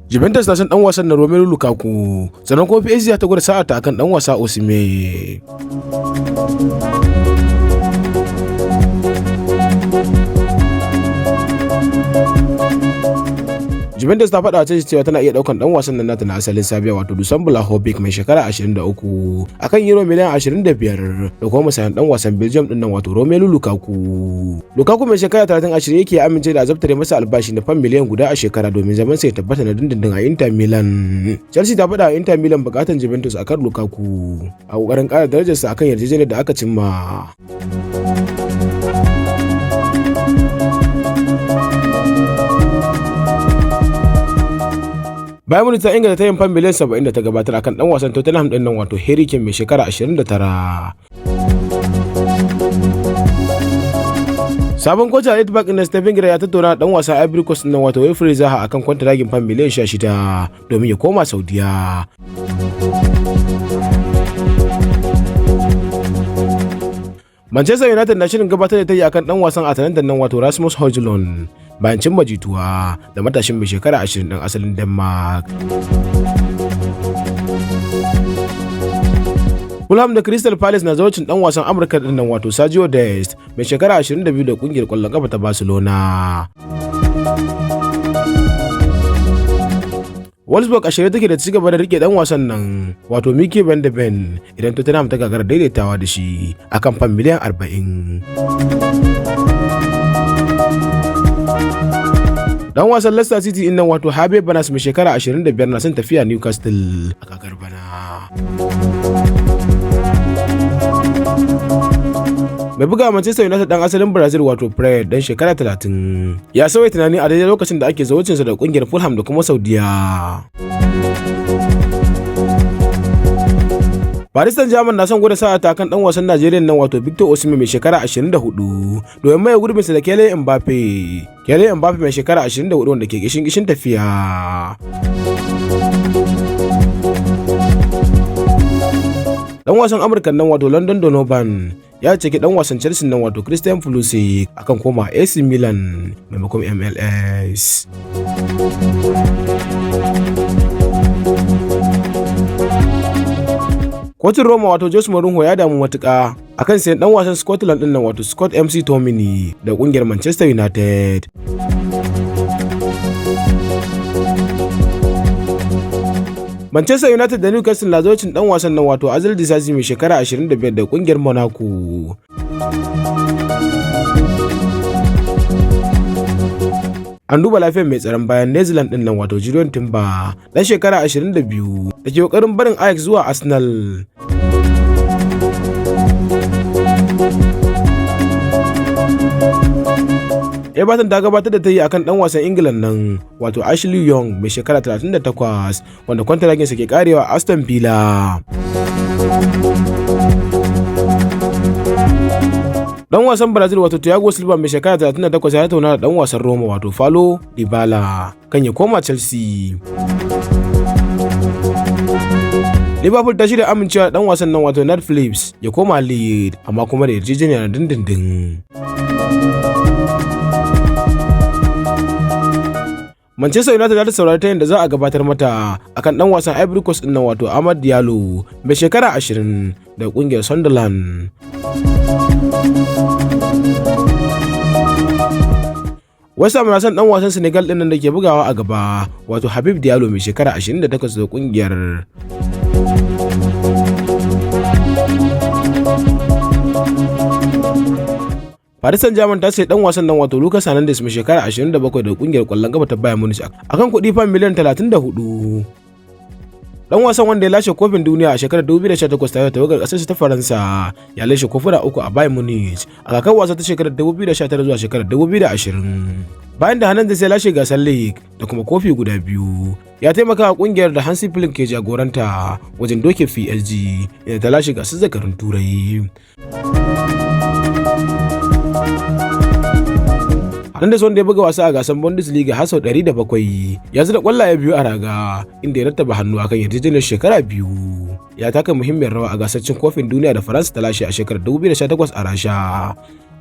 Juventus na son dan wasan na Romelu Lukaku, sannan kuma PSG ta gwada sa'a ta akan dan wasa Osimhen. Juventus ta faɗa Chelsea cewa tana iya ɗaukan ɗan wasan nan nata na asalin Serbia wato Dusan Vlahovic mai shekara 23 akan euro miliyan 25 da kuma musayan ɗan wasan Belgium ɗin nan wato Romelu Lukaku. Lukaku mai shekara 30 yake amince da azabtare masa albashi na fam miliyan guda a shekara domin zaman sa ya tabbata na dindindin a Inter Milan. Chelsea ta faɗa Inter Milan bukatan Juventus akan Lukaku a kokarin ƙara darajarsa akan yarjejeniyar da aka cimma. Bayern Munich ta inganta tayin fam miliyan 70 da ta gabatar akan dan wasan Tottenham din nan wato Harry Kane mai shekara 29. Sabon kocha Red Bull na Steven Gerrard ya tattauna dan wasa Ivory Coast nan wato Wilfried Zaha akan kwantaragin fam miliyan 16 domin ya koma Saudiya. Manchester United na shirin gabatar da tayi akan dan wasan Atalanta nan wato Rasmus Højlund bayan cimma jituwa da matashin mai shekara 20 ɗan asalin Denmark. Fulham da Crystal Palace na zaucin dan wasan Amurka din nan wato Sergio Dest mai shekara 22 da kungiyar kwallon kafa ta Barcelona. Wolfsburg a shirye take da ci gaba da rike dan wasan nan wato Mickey van de Ven idan Tottenham ta gagara daidaitawa da shi akan fam miliyan 40. Dan wasan Leicester City nan wato Habe Banas mai shekara 25 na son tafiya Newcastle a kakar bana. Mai buga Manchester United dan asalin Brazil wato Fred dan shekara 30 ya sauya tunani a daidai lokacin da ake zawarcinsa da kungiyar Fulham da kuma Saudiya. Paris Saint-Germain na son gwada sa'a ta kan dan wasan Najeriya nan wato Victor Osimhen mai shekara 24 domin mai gurbinsa da Kylian Mbappe. Kylian Mbappe mai shekara 24 wanda ke gishin tafiya. Dan wasan Amurka nan wato London Donovan ya ceki dan wasan Chelsea nan wato Christian Pulisic akan koma AC Milan maimakon MLS. Kotun Roma wato Jose Mourinho ya damu matuƙa akan sayan dan wasan Scotland din nan wato Scott McTominay da kungiyar Manchester United. Manchester United da Newcastle na zocin dan wasan nan wato Azil Disasi mai shekara 25 da kungiyar Monaco. An duba lafiyar mai tsaron bayan New Zealand din nan wato Jurriën Timber dan shekara 22 da ke kokarin barin Ajax zuwa Arsenal. Everton ta gabatar da tayi akan dan wasan England nan wato Ashley Young mai shekara 38 wanda kwantaraginsa ke karewa Aston Villa. Dan wasan Brazil wato Thiago Silva mai shekara 38 ya tattauna da dan wasan Roma wato Paulo Dybala kan ya koma Chelsea. Liverpool ta shirya amincewa dan wasan nan wato Nat Phillips ya koma Leeds amma kuma da yarjejeniya na dindindin. Manchester United ta saurari ta yadda za a gabatar mata akan dan wasan Ivory Coast din nan wato Amad Diallo mai shekara 20 da kungiyar Sunderland. West Ham na son dan wasan Senegal din nan da ke bugawa a gaba wato Habib Diallo mai shekara 28 da kungiyar. Paris Saint-Germain ta sai dan wasan nan wato Lucas Hernandez mai shekara 27 da kungiyar kwallon gaba ta Bayern Munich akan kuɗi fam miliyan 34. Dan wasan wanda ya lashe kofin duniya a shekarar 2018 tare da tawagar kasar ta Faransa ya lashe kofuna 3 a Bayern Munich a kakar wasa ta shekarar 2019 zuwa shekarar 2020. Bayan da Hernandez ya lashe gasar League da kuma kofi guda 2, ya taimaka wa kungiyar da Hansi Flick ke jagoranta wajen doke PSG inda ta lashe gasar zakarun Turai. Hernandez wanda ya buga wasa a gasar Bundesliga har sau 107 ya zira kwallaye 2 a raga inda ya rattaba hannu akan yarjejeniyar shekara 2. Ya taka muhimmiyar rawa a gasar cin kofin duniya da Faransa ta lashe a shekarar 2018 a Rasha.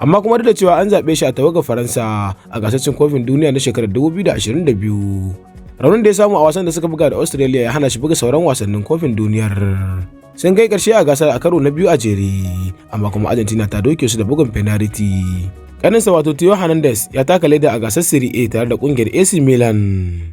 Amma kuma duk da cewa an zaɓe shi a tawagar Faransa a gasar cin kofin duniya na shekarar 2022, Raunin da ya samu a wasan da suka buga da Australia ya hana shi buga sauran wasannin kofin duniyar. Sun kai ƙarshe a gasar a karo na biyu a jere, amma kuma Argentina ta doke su da bugun penalty. Kaninsa wato Theo Hernandez ya taka leda a gasar Serie A tare da ƙungiyar AC Milan.